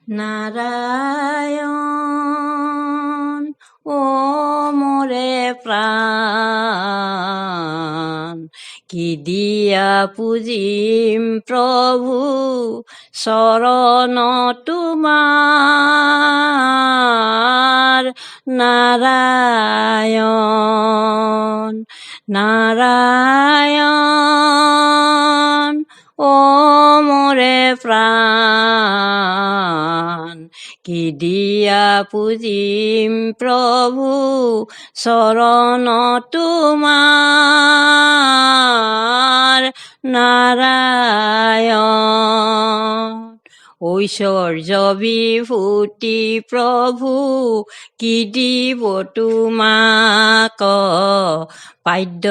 নারায়ণ ও মোরে প্রাণ কি দিয়া পুজিম প্রভু শরণ তোমার নারায়ণ নারায়ণ ও মোরে প্রাণ কি দিয়া পুজিম প্রভু শরণ তোমার নারায়ণ ঐশ্বর্য বিভূতি প্রভু কি দিব তোমাক পাদ্য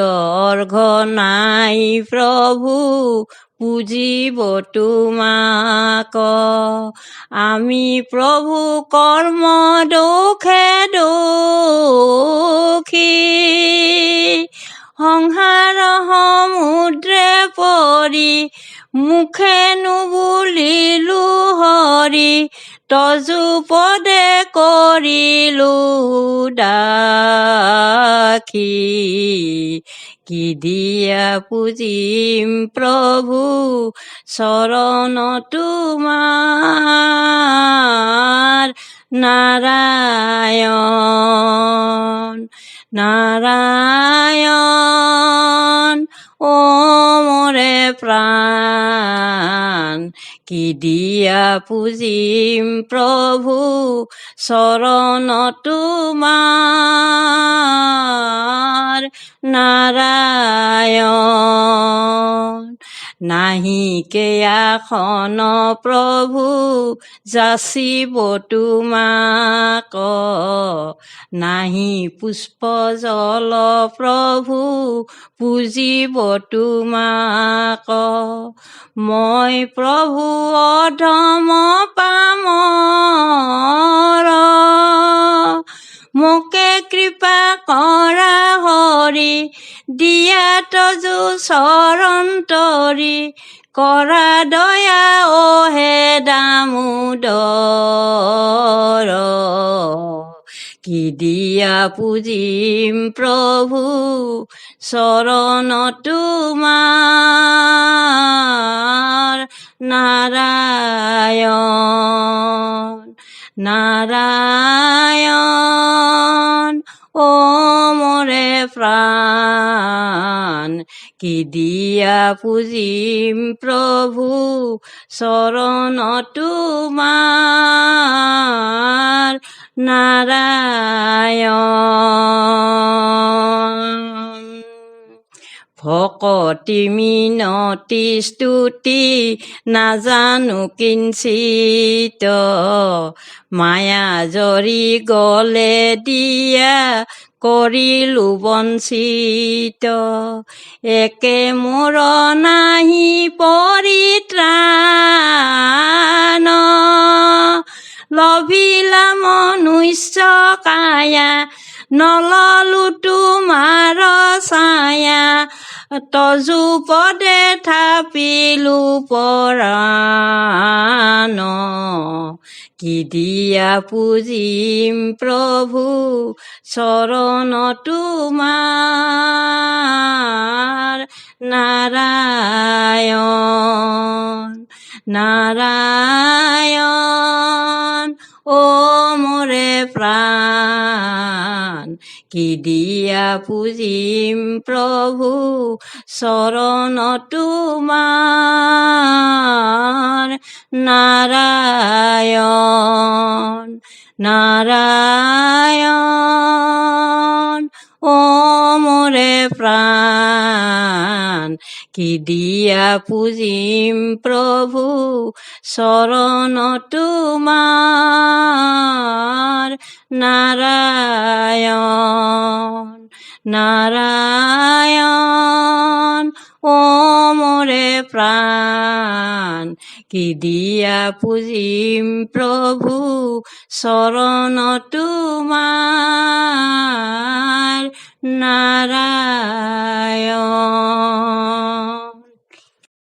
অৰ্ঘ নাই প্ৰভু পুজিব তোমাক আমি প্ৰভু কৰ্ম দোষে দোষী সংসাৰ সমুদ্ৰে পৰি মুখে নুবুলিলো হৰি তজু পদে কৰিলো দাসী কি দিয়া পুজিম প্রভু শরণ তোমার নারায়ণ নারায়ণ ও মোরে প্রাণ কি দিয়া পুজিম প্রভু শরণ তোমার নারায়ণ নাহি কেয়াখন প্রভু যাচিব তোমাক নাহি পুষ্প জল প্রভু পুজিব তোমাক মই প্রভু অধম পামৰ মোকে কৃপা কৰা হৰি দিয়া তজু চৰণ তৰি কৰা দয়া অ হে দামোদৰ কি দিয়া পুজিম প্রভু শরণ তোমার নারায়ণ নারায়ণ ও মোরে প্রাণ কি দিয়া পুজিম প্রভু শরণ তোমার নারায়ণ ভকতি মিনতি স্তুতি নাজানো কিঞ্চিত মায়া জৰি গলে দিয়া কৰিলো বঞ্চিত একে মোৰ নাহি পৰিত্ৰাণ লভিলা মনুষ্য কায়া নললো তোমাৰ ছায়া তজু পদে থাপিলো পৰাণ কি দিয়া পুজিম প্রভু শরণ তোমার নারায়ণ নারায়ণ ও মোরে প্রাণ কি দিয়া পুজিম প্রভু শরণ তোমার নারায়ণ নারায়ণ ও মোরে প্রাণ কি দিয়া পুজিম প্রভু শরণ তোমার নারায়ণ নারায়ণ ও মোরে প্রাণ কি দিয়া পুজিম প্রভু শরণ তোমার নারায়ণ।